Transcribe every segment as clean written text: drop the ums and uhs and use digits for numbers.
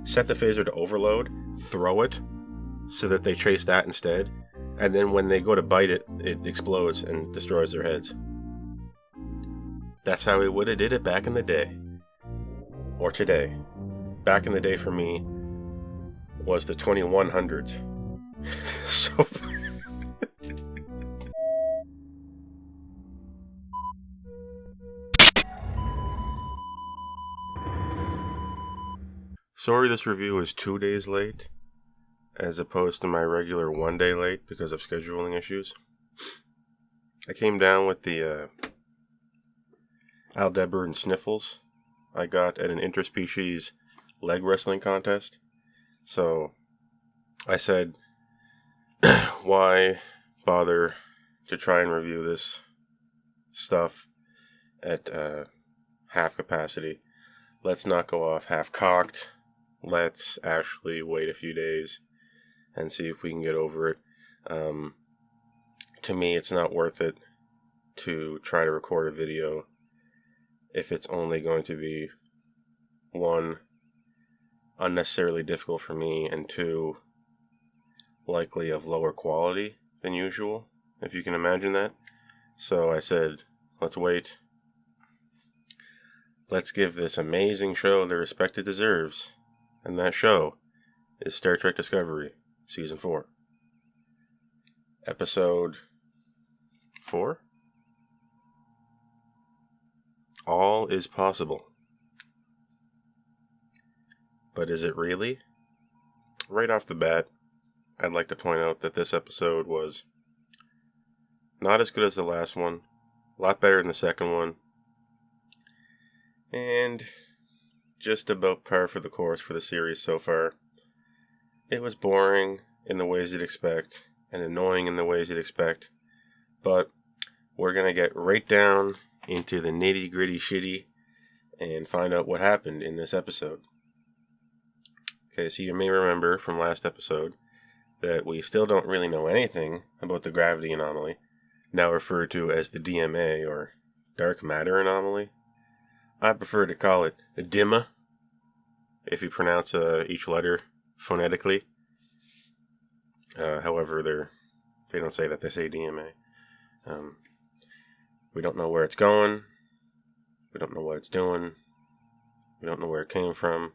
set the phaser to overload, throw it, so that they chase that instead, and then when they go to bite it, it explodes and destroys their heads. That's how we would have did it back in the day. Or today. Back in the day for me was the 2100s. So... Sorry this review is 2 days late, as opposed to my regular 1 day late because of scheduling issues. I came down with the Aldebaran sniffles I got at an interspecies leg wrestling contest. So I said, why bother to try and review this stuff at half capacity? Let's not go off half-cocked. Let's actually wait a few days and see if we can get over it. To me, it's not worth it to try to record a video if it's only going to be, one, unnecessarily difficult for me, and two, likely of lower quality than usual, if you can imagine that. So I said, let's wait. Let's give this amazing show the respect it deserves. And that show is Star Trek Discovery, Season 4. Episode 4? All is possible. But is it really? Right off the bat, I'd like to point out that this episode was not as good as the last one, a lot better than the second one, and just about par for the course for the series so far. It was boring in the ways you'd expect, and annoying in the ways you'd expect, but we're going to get right down into the nitty gritty shitty and find out what happened in this episode. Okay, so you may remember from last episode that we still don't really know anything about the gravity anomaly, now referred to as the DMA, or dark matter anomaly. I prefer to call it a dimma, if you pronounce each letter phonetically. However, they don't say that, they say DMA. We don't know where it's going. We don't know what it's doing. We don't know where it came from.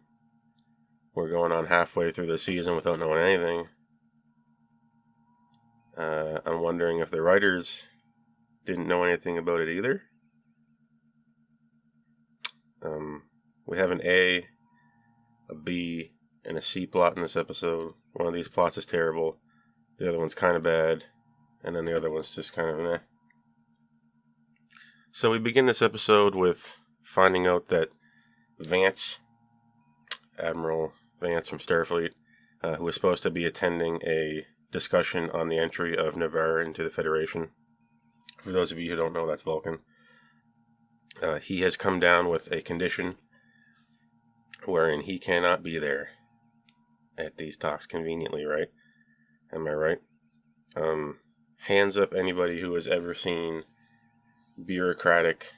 We're going on halfway through the season without knowing anything. I'm wondering if the writers didn't know anything about it either. We have an A, a B, and a C plot in this episode. One of these plots is terrible. The other one's kind of bad. And then the other one's just kind of meh. So we begin this episode with finding out that Vance, Admiral Vance from Starfleet, who was supposed to be attending a discussion on the entry of Navarre into the Federation. For those of you who don't know, that's Vulcan. He has come down with a condition wherein he cannot be there at these talks conveniently, right? Am I right? Hands up anybody who has ever seen bureaucratic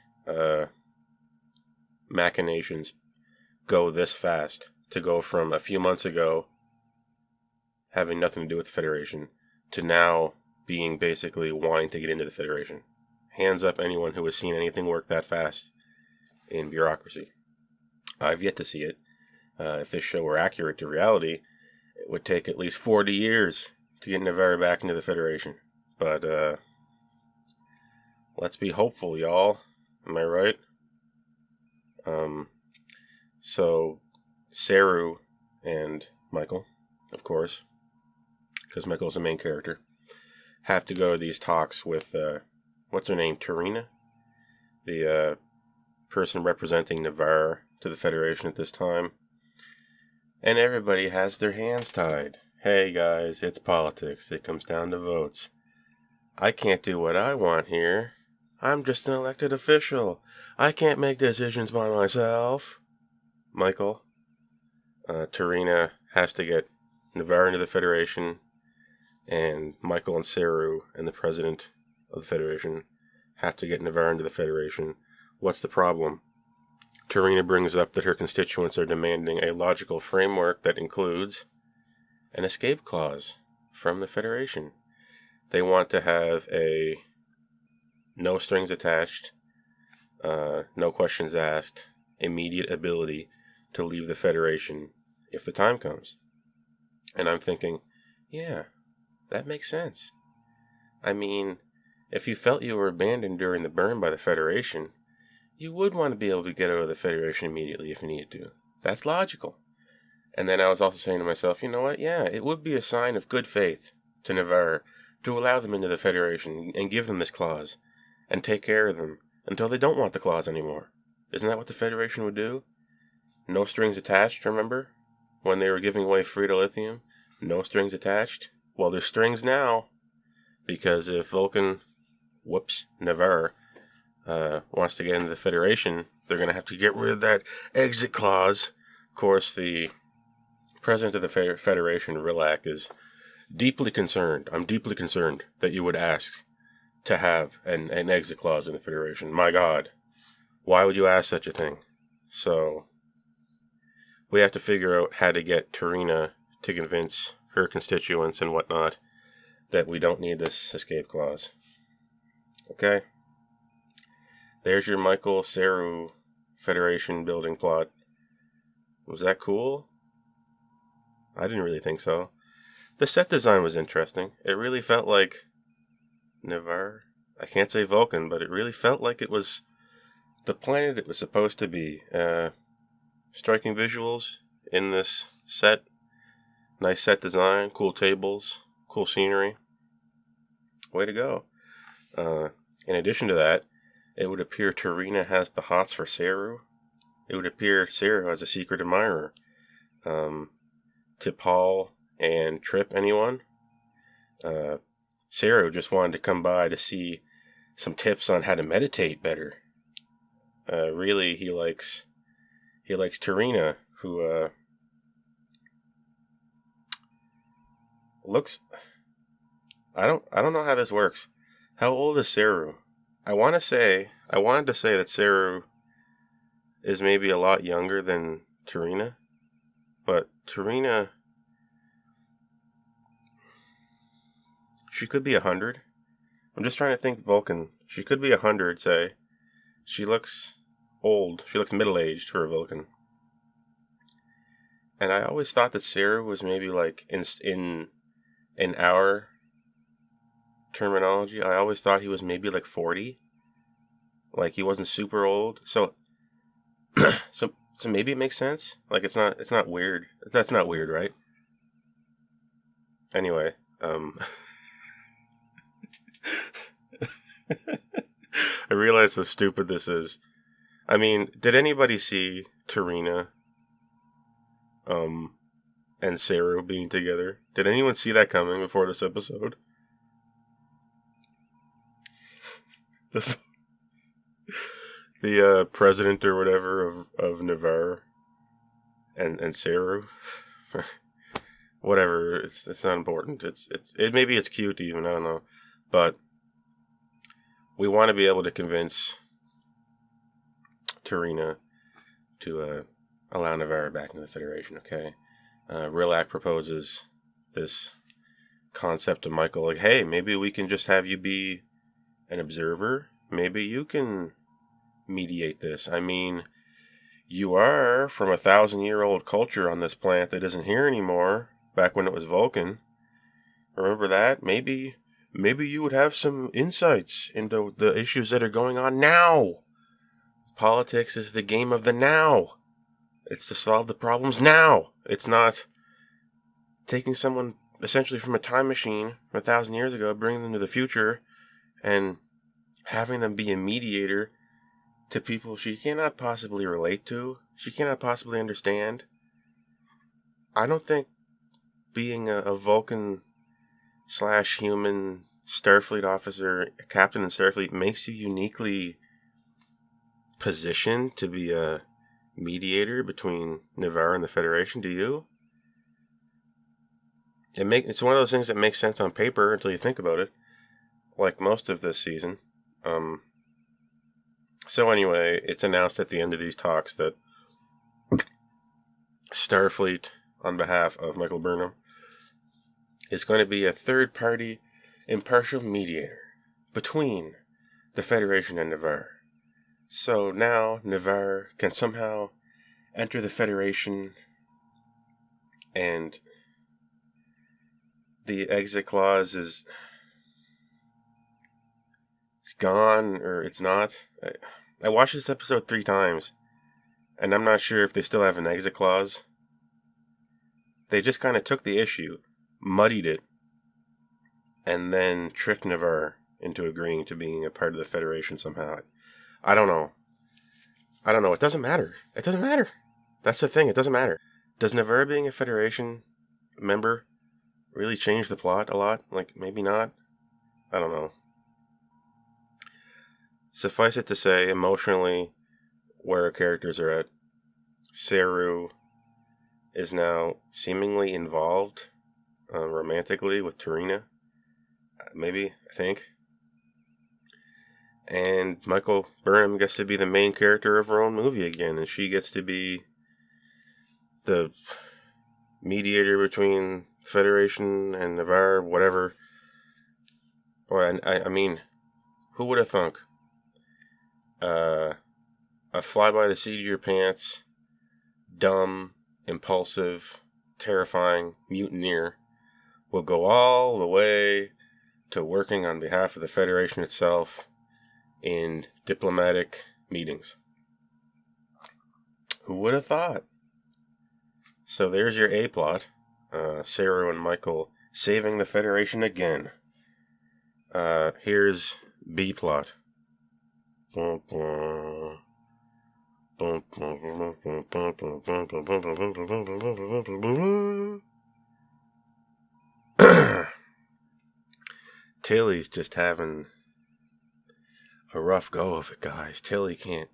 machinations go this fast, to go from a few months ago having nothing to do with the Federation to now being basically wanting to get into the Federation. Hands up anyone who has seen anything work that fast in bureaucracy. I've yet to see it. If this show were accurate to reality, it would take at least 40 years to get Navarre back into the Federation. But, let's be hopeful, y'all. Am I right? So, Saru and Michael, of course, because Michael's the main character, have to go to these talks with, what's her name, Tarina? The, person representing Navarre to the Federation at this time. And everybody has their hands tied. Hey guys, it's politics. It comes down to votes. I can't do what I want here. I'm just an elected official. I can't make decisions by myself. Michael. Tarina has to get Navarre into the Federation, and Michael and Saru and the president of the Federation have to get Navarre into the Federation. What's the problem? Tarina brings up that her constituents are demanding a logical framework that includes an escape clause from the Federation. They want to have a no strings attached, no questions asked, immediate ability to leave the Federation if the time comes. And I'm thinking, yeah, that makes sense. I mean, if you felt you were abandoned during the burn by the Federation, you would want to be able to get out of the Federation immediately if you needed to. That's logical. And then I was also saying to myself, you know what? Yeah, it would be a sign of good faith to Navarre to allow them into the Federation and give them this clause and take care of them until they don't want the clause anymore. Isn't that what the Federation would do? No strings attached, remember? When they were giving away free lithium? No strings attached? Well, there's strings now. Because if Navarre, wants to get into the Federation, they're going to have to get rid of that exit clause. Of course, the president of the Federation, Rilak, is deeply concerned. I'm deeply concerned that you would ask to have an exit clause in the Federation. My God, why would you ask such a thing? So, we have to figure out how to get Tarina to convince her constituents and whatnot that we don't need this escape clause. Okay? There's your Michael Saru Federation building plot. Was that cool? I didn't really think so. The set design was interesting. It really felt like Navarre. I can't say Vulcan, but it really felt like it was the planet it was supposed to be. Striking visuals in this set. Nice set design, cool tables, cool scenery. Way to go. In addition to that, it would appear Tarina has the hots for Saru. It would appear Saru has a secret admirer. T'Pol and Trip, anyone? Saru just wanted to come by to see some tips on how to meditate better. Really, he likes Tarina, who looks. I don't know how this works. How old is Saru? I wanted to say that Saru is maybe a lot younger than Tarina, but Tarina, she could be 100. I'm just trying to think Vulcan. She could be 100, say. She looks old. She looks middle-aged for a Vulcan. And I always thought that Saru was maybe like in our terminology, I always thought he was maybe like 40. Like he wasn't super old. So so maybe it makes sense. Like it's not weird. That's not weird, right? Anyway, I realize how stupid this is. I mean, did anybody see Tarina and Saru being together? Did anyone see that coming before this episode? The president or whatever of Navarre and Saru. Whatever, it's not important. Maybe it's cute even, I don't know. But we want to be able to convince Tarina to allow Navarre back into the Federation, okay? Rilak proposes this concept to Michael, like, hey, maybe we can just have you be an observer. Maybe you can mediate this. I mean, you are from 1,000-year-old culture on this planet that isn't here anymore, back when it was Vulcan. Remember that? Maybe you would have some insights into the issues that are going on now. Politics is the game of the now. It's to solve the problems now. It's not taking someone essentially from a time machine from 1,000 years ago, bringing them to the future, and having them be a mediator to people she cannot possibly relate to, she cannot possibly understand. I don't think being a Vulcan / human Starfleet officer, captain in Starfleet, makes you uniquely positioned to be a mediator between Navarre and the Federation. Do you? It's one of those things that makes sense on paper until you think about it. Like most of this season. So anyway, it's announced at the end of these talks that Starfleet, on behalf of Michael Burnham, is going to be a third-party impartial mediator between the Federation and Navarre. So now Navarre can somehow enter the Federation, and the exit clause is gone, or it's not. I watched this episode 3 times, and I'm not sure if they still have an exit clause. They just kind of took the issue, muddied it, and then tricked Navarre into agreeing to being a part of the Federation somehow. I don't know. It doesn't matter. That's the thing. It doesn't matter. Does Navarre being a Federation member really change the plot a lot? Like, maybe not. I don't know. Suffice it to say, emotionally, where our characters are at, Saru is now seemingly involved romantically with Tarina. Maybe, I think. And Michael Burnham gets to be the main character of her own movie again, and she gets to be the mediator between Federation and Navarre, whatever. Boy, I mean, who would have thunk? A fly by the seat of your pants, dumb, impulsive, terrifying mutineer will go all the way to working on behalf of the Federation itself in diplomatic meetings. Who would have thought? So there's your A plot. Saru and Michael saving the Federation again. Here's B plot. Tilly's just having a rough go of it, guys. Tilly can't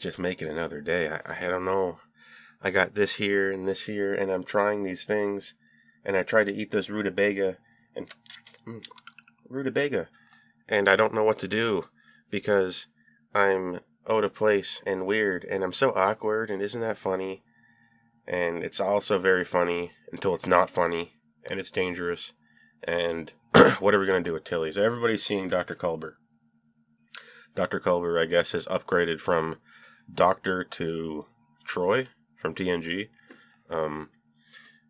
just make it another day. I don't know. I got this here, and I'm trying these things, and I tried to eat this rutabaga, and I don't know what to do, because I'm out of place and weird, and I'm so awkward, and isn't that funny? And it's also very funny until it's not funny, and it's dangerous, and what are we going to do with Tilly? So everybody's seeing Dr. Culber. Dr. Culber, I guess, has upgraded from Doctor to Troy from TNG.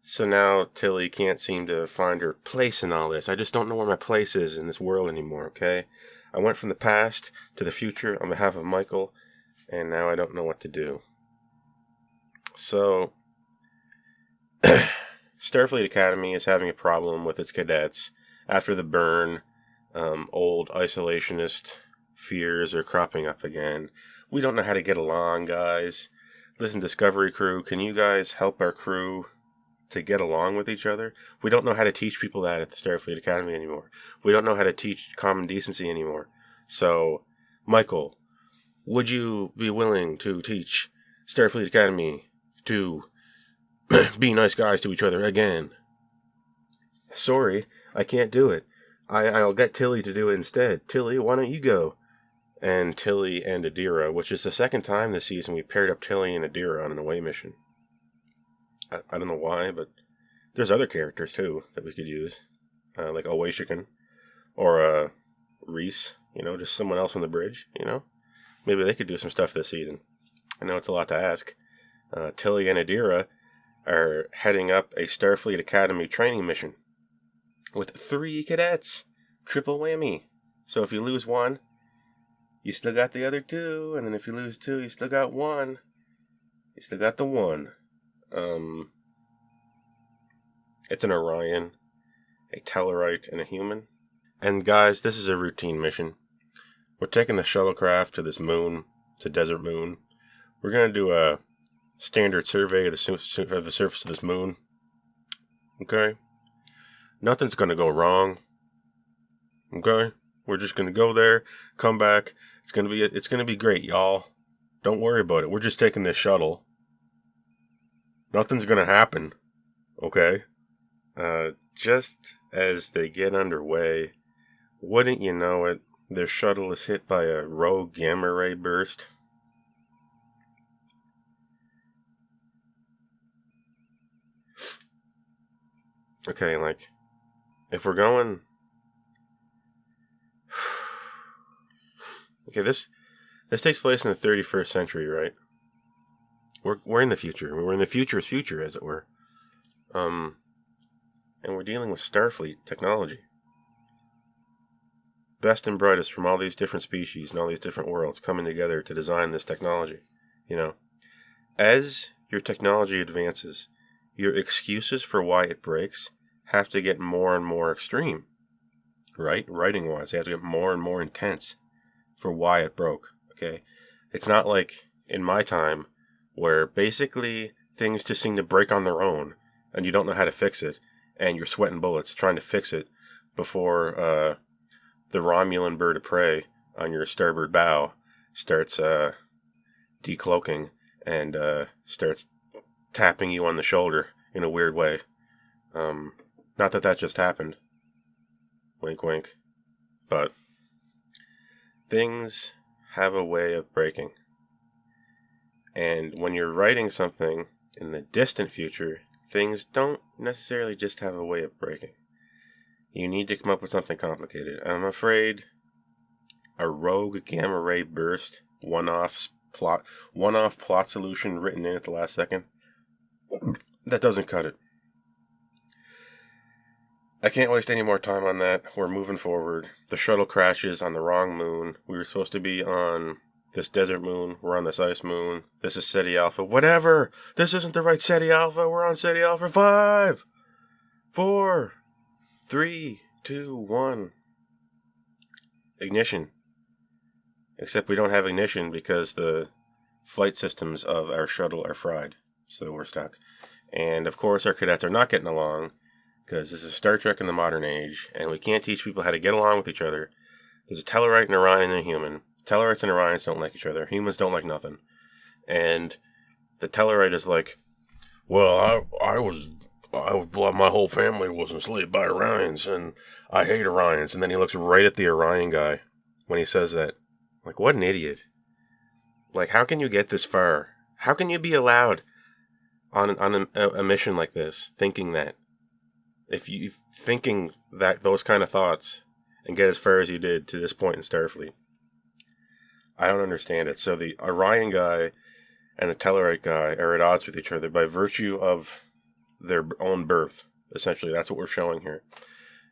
So now Tilly can't seem to find her place in all this. I just don't know where my place is in this world anymore, okay? I went from the past to the future on behalf of Michael, and now I don't know what to do. So, Starfleet Academy is having a problem with its cadets. After the burn, old isolationist fears are cropping up again. We don't know how to get along, guys. Listen, Discovery crew, can you guys help our crew to get along with each other? We don't know how to teach people that at the Starfleet Academy anymore. We don't know how to teach common decency anymore. So, Michael, would you be willing to teach Starfleet Academy to be nice guys to each other again? Sorry, I can't do it. I'll get Tilly to do it instead. Tilly, why don't you go? And Tilly and Adira, which is the second time this season we paired up Tilly and Adira on an away mission. I don't know why, but there's other characters too that we could use, like Owashikan or Reese. Just someone else on the bridge. Maybe they could do some stuff this season. I know it's a lot to ask. Tilly and Adira are heading up a Starfleet Academy training mission with 3 cadets. Triple whammy. So if you lose one, you still got the other 2, and then if you lose 2, you still got 1. You still got the 1. It's an Orion, a Tellarite, and a human. And guys, this is a routine mission. We're taking the shuttlecraft to this moon. It's a desert moon. We're going to do a standard survey of the surface of this moon. Okay? Nothing's going to go wrong. Okay? We're just going to go there, come back. It's going to be great, y'all. Don't worry about it. We're just taking this shuttle. Nothing's going to happen. Okay? Just as they get underway, wouldn't you know it, their shuttle is hit by a rogue gamma ray burst. Okay, like, if we're going... Okay, this takes place in the 31st century, right? We're in the future. We're in the future's future, as it were. And we're dealing with Starfleet technology. Best and brightest from all these different species and all these different worlds coming together to design this technology. You know, as your technology advances, your excuses for why it breaks have to get more and more extreme, right? Writing-wise, they have to get more and more intense for why it broke, okay? It's not like in my time where basically things just seem to break on their own and you don't know how to fix it and you're sweating bullets trying to fix it before the Romulan bird of prey on your starboard bow starts decloaking and starts tapping you on the shoulder in a weird way. Not that just happened. Wink, wink. But things have a way of breaking. And when you're writing something in the distant future, things don't necessarily just have a way of breaking. You need to come up with something complicated. I'm afraid a rogue gamma ray burst, one-off plot solution written in at the last second, that doesn't cut it. I can't waste any more time on that. We're moving forward. The shuttle crashes on the wrong moon. We were supposed to be on this desert moon. We're on this ice moon. This is Ceti Alpha. Whatever! This isn't the right Ceti Alpha. We're on Ceti Alpha 5, 4, 3, 2, 1. Ignition. Except we don't have ignition because the flight systems of our shuttle are fried. So we're stuck. And of course our cadets are not getting along because this is Star Trek in the modern age and we can't teach people how to get along with each other. There's a Tellarite, an Orion, and a human. Tellarites and Orions don't like each other. Humans don't like nothing. And the Tellarite is like, well, my whole family was enslaved by Orions, and I hate Orions. And then he looks right at the Orion guy when he says that. Like, what an idiot. Like, how can you get this far? How can you be allowed on a mission like this, thinking that? If you thinking that those kind of thoughts and get as far as you did to this point in Starfleet. I don't understand it. So the Orion guy and the Tellarite guy are at odds with each other by virtue of their own birth. Essentially, that's what we're showing here.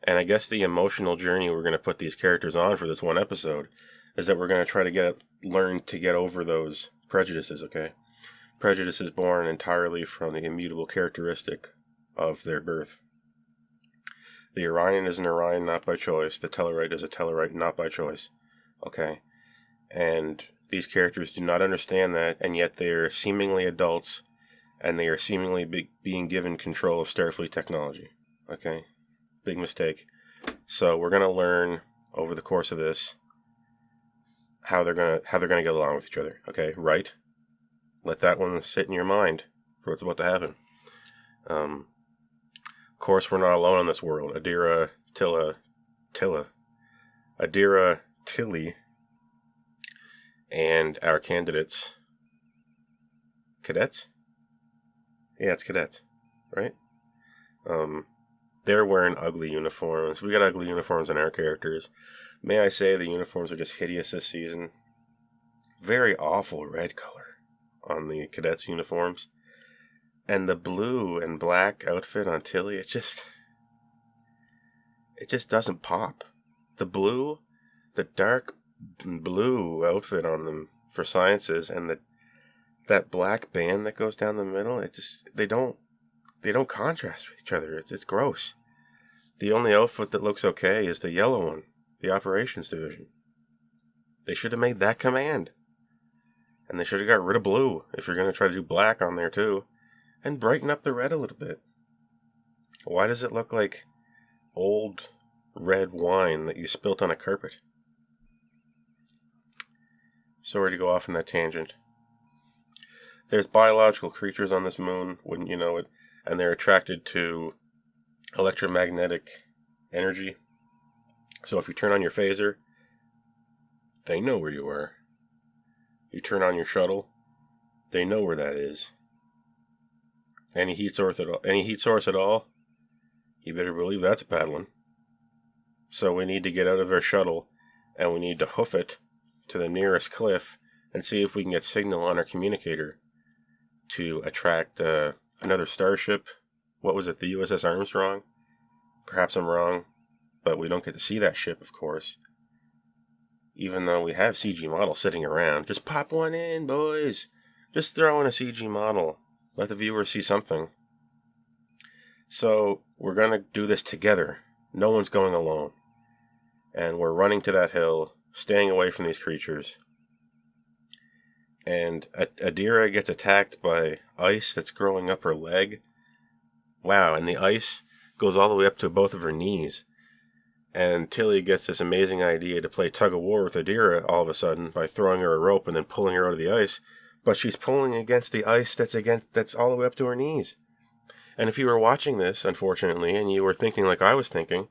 And I guess the emotional journey we're going to put these characters on for this one episode is that we're going to try to learn to get over those prejudices, okay? Prejudice is born entirely from the immutable characteristic of their birth. The Orion is an Orion not by choice. The Tellarite is a Tellarite not by choice, okay? And these characters do not understand that, and yet they are seemingly adults, and they are seemingly being given control of Starfleet technology, okay? Big mistake. So we're going to learn over the course of this how they're gonna get along with each other. Okay, right? Let that one sit in your mind for what's about to happen. Of course, we're not alone on this world. Adira, Tilly, and our candidates, cadets. Yeah, it's cadets, right? They're wearing ugly uniforms. We got ugly uniforms on our characters. May I say the uniforms are just hideous this season. Very awful red color on the cadets' uniforms. And the blue and black outfit on Tilly, it just doesn't pop. The dark blue outfit on them for sciences and that black band that goes down the middle, they don't contrast with each other. It's gross. The only outfit that looks okay is the yellow one. The operations division. They should have made that command. And they should have got rid of blue if you're going to try to do black on there too. And brighten up the red a little bit. Why does it look like old red wine that you spilt on a carpet? Sorry to go off on that tangent. There's biological creatures on this moon, wouldn't you know it? And they're attracted to electromagnetic energy. So if you turn on your phaser, They know where you are. You turn on your shuttle, they know where that is. Any heat source at all, you better believe that's a paddling. So we need to get out of our shuttle, and we need to hoof it to the nearest cliff and see if we can get signal on our communicator to attract another starship. What was it, the U.S.S. Armstrong? Perhaps I'm wrong, but we don't get to see that ship, of course. Even though we have CG models sitting around. Just pop one in, boys. Just throw in a CG model. Let the viewer see something. So, we're going to do this together. No one's going alone. And we're running to that hill, staying away from these creatures. And Adira gets attacked by ice that's growing up her leg. Wow, and the ice goes all the way up to both of her knees. And Tilly gets this amazing idea to play tug-of-war with Adira all of a sudden by throwing her a rope and then pulling her out of the ice. But she's pulling against the ice that's all the way up to her knees. And if you were watching this, unfortunately, and you were thinking like I was thinking,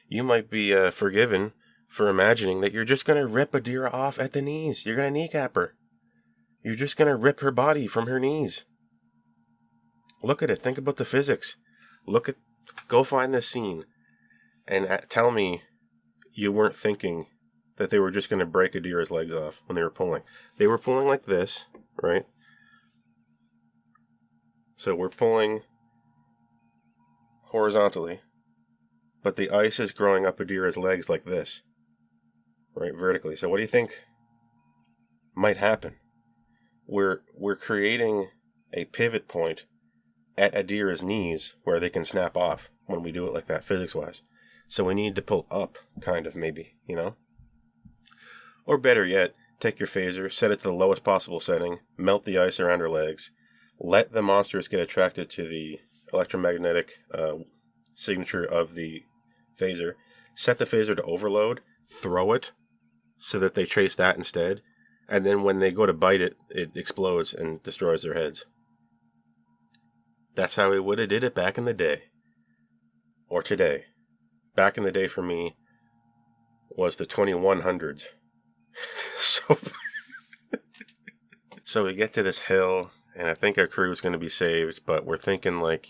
you might be forgiven for imagining that you're just going to rip Adira off at the knees. You're going to kneecap her. You're just going to rip her body from her knees. Look at it. Think about the physics. Go find this scene. And tell me you weren't thinking that they were just going to break Adira's legs off when they were pulling. They were pulling like this, right? So we're pulling horizontally, but the ice is growing up Adira's legs like this, right, vertically. So what do you think might happen? We're creating a pivot point at Adira's knees where they can snap off when we do it like that, physics-wise. So we need to pull up, kind of, maybe, you know? Or better yet, take your phaser, set it to the lowest possible setting, melt the ice around her legs, let the monsters get attracted to the electromagnetic signature of the phaser, set the phaser to overload, throw it so that they chase that instead, and then when they go to bite it, it explodes and destroys their heads. That's how we would have did it back in the day. Or today. Back in the day for me was the 2100s. So we get to this hill, and I think our crew is going to be saved, but we're thinking like,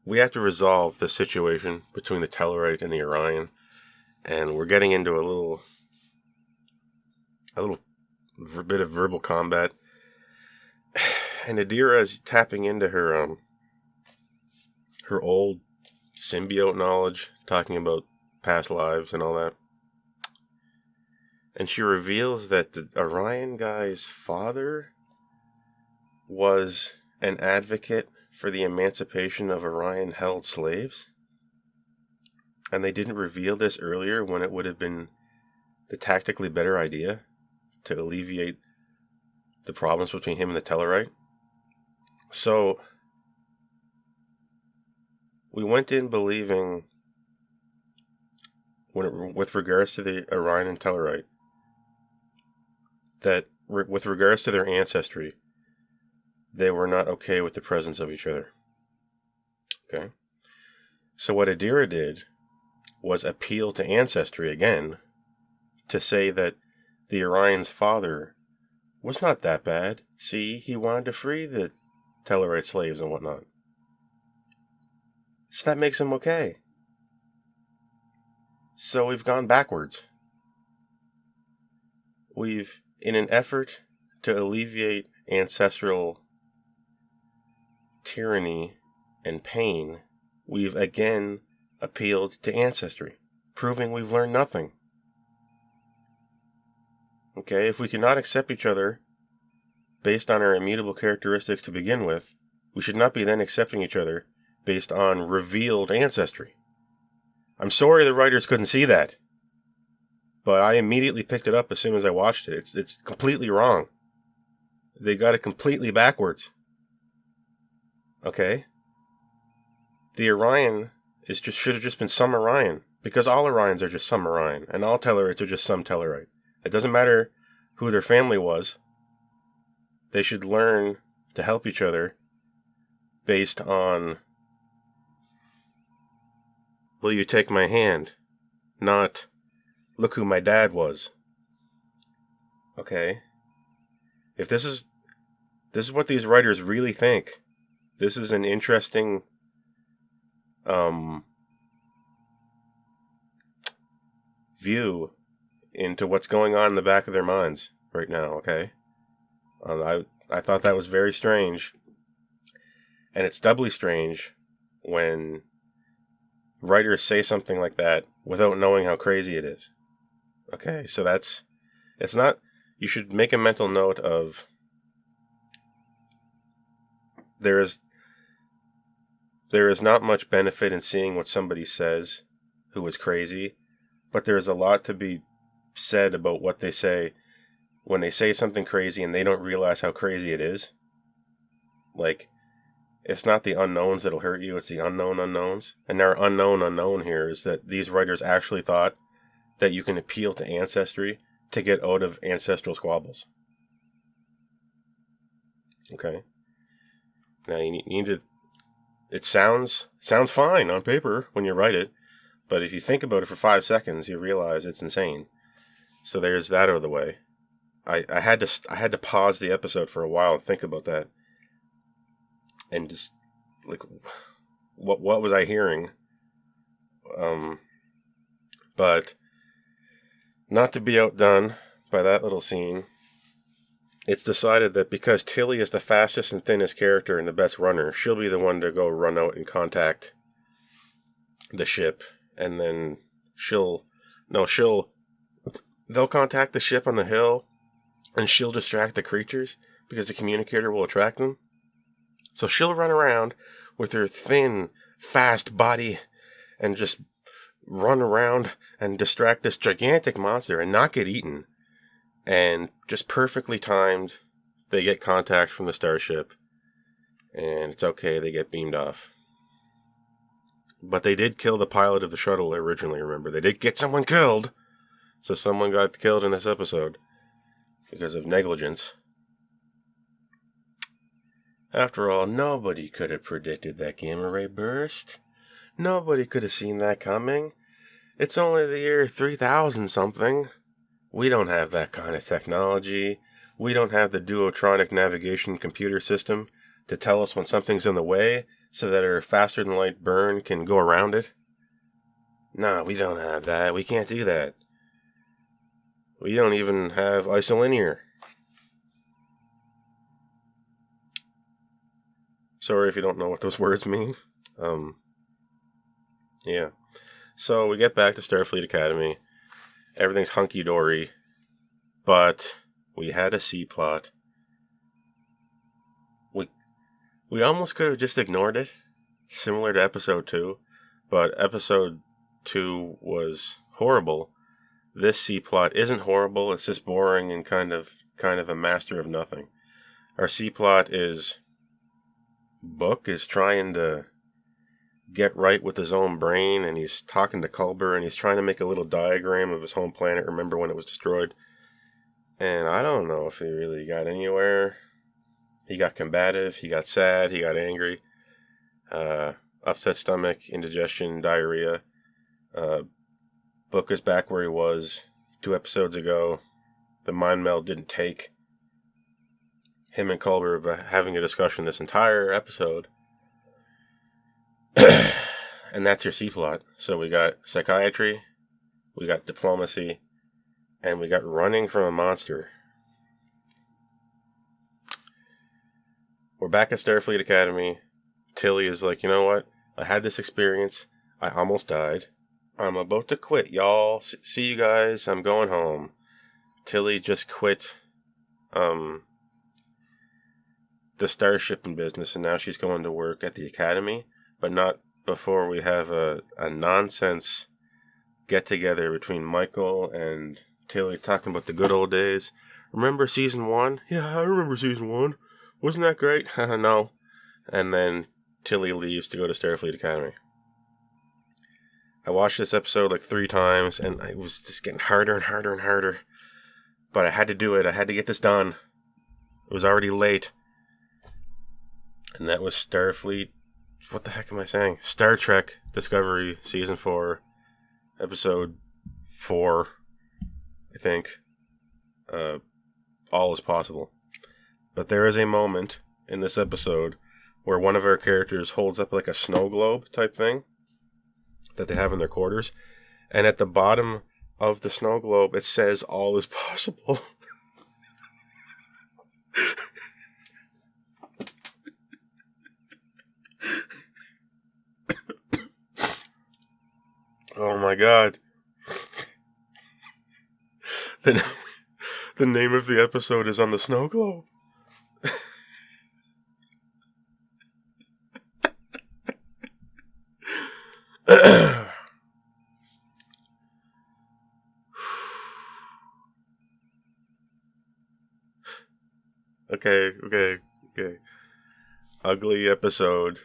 we have to resolve the situation between the Tellarite and the Orion, and we're getting into a little bit of verbal combat, and Adira is tapping into her old symbiote knowledge, talking about past lives and all that. And she reveals that the Orion guy's father was an advocate for the emancipation of Orion-held slaves. And they didn't reveal this earlier when it would have been the tactically better idea to alleviate the problems between him and the Tellarite. So we went in believing, with regards to the Orion and Tellarite, that with regards to their ancestry, they were not okay with the presence of each other. Okay? So what Adira did was appeal to ancestry again to say that the Orion's father was not that bad. See, he wanted to free the Tellarite slaves and whatnot. So that makes him okay. So we've gone backwards. In an effort to alleviate ancestral tyranny and pain, we've again appealed to ancestry, proving we've learned nothing. Okay, if we cannot accept each other based on our immutable characteristics to begin with, we should not be then accepting each other based on revealed ancestry. I'm sorry the writers couldn't see that, but I immediately picked it up as soon as I watched it. It's completely wrong. They got it completely backwards. Okay? The Orion should have just been some Orion, because all Orions are just some Orion, and all Tellarites are just some Tellarite. It doesn't matter who their family was. They should learn to help each other based on, will you take my hand? Not, look who my dad was. Okay. If this is what these writers really think, this is an interesting view into what's going on in the back of their minds right now, okay? I thought that was very strange. And it's doubly strange when writers say something like that without knowing how crazy it is. Okay, so it's not, you should make a mental note of there is not much benefit in seeing what somebody says who is crazy, but there's a lot to be said about what they say when they say something crazy and they don't realize how crazy it is. Like, it's not the unknowns that'll hurt you, it's the unknown unknowns. And our unknown here is that these writers actually thought that you can appeal to ancestry to get out of ancestral squabbles. Okay? Now you need to... It sounds fine on paper when you write it, but if you think about it for 5 seconds, you realize it's insane. So there's that out of the way. I had to pause the episode for a while and think about that. And just, like, what was I hearing? But not to be outdone by that little scene, it's decided that because Tilly is the fastest and thinnest character and the best runner, she'll be the one to go run out and contact the ship, and then they'll contact the ship on the hill, and she'll distract the creatures because the communicator will attract them. So she'll run around with her thin, fast body and just run around and distract this gigantic monster and not get eaten. And just perfectly timed, they get contact from the starship. And it's okay, they get beamed off. But they did kill the pilot of the shuttle originally, remember? They did get someone killed. So someone got killed in this episode because of negligence. After all, nobody could have predicted that gamma ray burst. Nobody could have seen that coming. It's only the year 3000 something. We don't have that kind of technology. We don't have the duotronic navigation computer system to tell us when something's in the way so that our faster than light burn can go around it. No, we don't have that. We can't do that. We don't even have isolinear. Sorry if you don't know what those words mean. Yeah. So we get back to Starfleet Academy. Everything's hunky-dory. But we had a C-plot. We almost could have just ignored it. Similar to episode 2. But episode 2 was horrible. This C-plot isn't horrible. It's just boring and kind of a master of nothing. Our C-plot is... Book is trying to get right with his own brain, and he's talking to Culber, and he's trying to make a little diagram of his home planet, remember when it was destroyed. And I don't know if he really got anywhere. He got combative, he got sad, he got angry. Upset stomach, indigestion, diarrhea. Book is back where he was 2 episodes ago. The mind meld didn't take. Him and Culber have having a discussion this entire episode. And that's your C-plot. So we got psychiatry, we got diplomacy, and we got running from a monster. We're back at Starfleet Academy. Tilly is like, you know what? I had this experience. I almost died. I'm about to quit, y'all. See you guys. I'm going home. Tilly just quit the starship and business, and now she's going to work at the academy, but not before we have a nonsense get-together between Michael and Tilly talking about the good old days. Remember season 1? Yeah, I remember season 1. Wasn't that great? No. And then Tilly leaves to go to Starfleet Academy. I watched this episode like 3 times, and it was just getting harder and harder and harder. But I had to do it. I had to get this done. It was already late. And that was Starfleet... What the heck am I saying? Star Trek Discovery Season 4, Episode 4. think all is possible. But there is a moment in this episode where one of our characters holds up like a snow globe type thing that they have in their quarters. And at the bottom of the snow globe, it says all is possible. Oh my god. The name of the episode is on the snow globe. Okay. Ugly episode.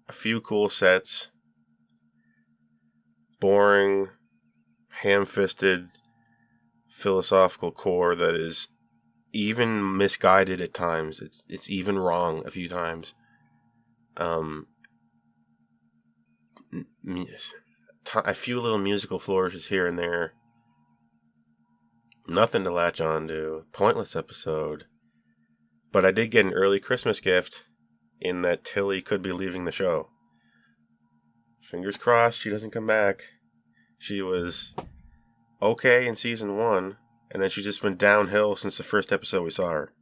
A few cool sets. Boring, ham-fisted, philosophical core that is even misguided at times. It's even wrong a few times. A few little musical flourishes here and there. Nothing to latch on to. Pointless episode. But I did get an early Christmas gift in that Tilly could be leaving the show. Fingers crossed she doesn't come back. She was okay in season 1, and then she's just been downhill since the first episode we saw her.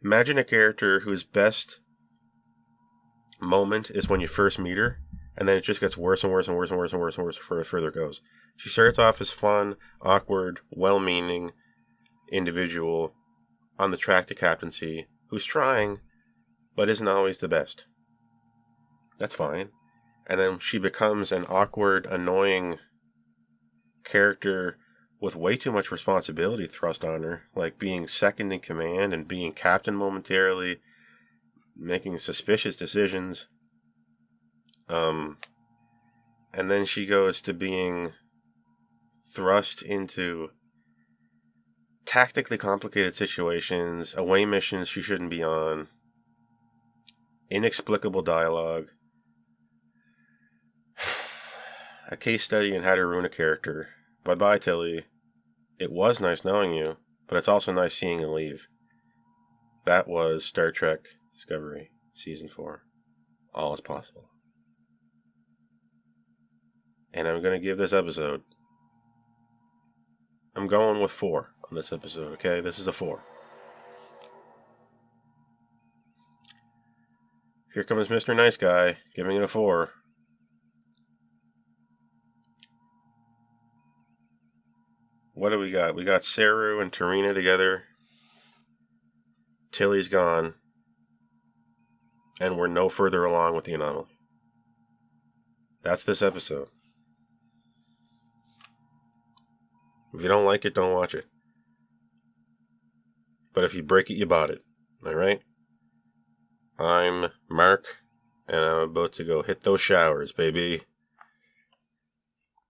Imagine a character whose best moment is when you first meet her, and then it just gets worse and worse and worse and worse and worse and worse the further it goes. She starts off as fun, awkward, well-meaning individual on the track to captaincy who's trying, but isn't always the best. That's fine. And then she becomes an awkward, annoying character with way too much responsibility thrust on her, like being second in command and being captain momentarily, making suspicious decisions. And then she goes to being thrust into tactically complicated situations, away missions she shouldn't be on, inexplicable dialogue. A case study in how to ruin a character. Bye-bye, Tilly. It was nice knowing you, but it's also nice seeing you leave. That was Star Trek Discovery, Season 4. All is possible. And I'm going to give this episode... I'm going with 4 on this episode, okay? This is a 4. Here comes Mr. Nice Guy, giving it a 4. What do we got? We got Saru and Tarina together. Tilly's gone. And we're no further along with the anomaly. That's this episode. If you don't like it, don't watch it. But if you break it, you bought it. Alright? I'm Mark, and I'm about to go hit those showers, baby.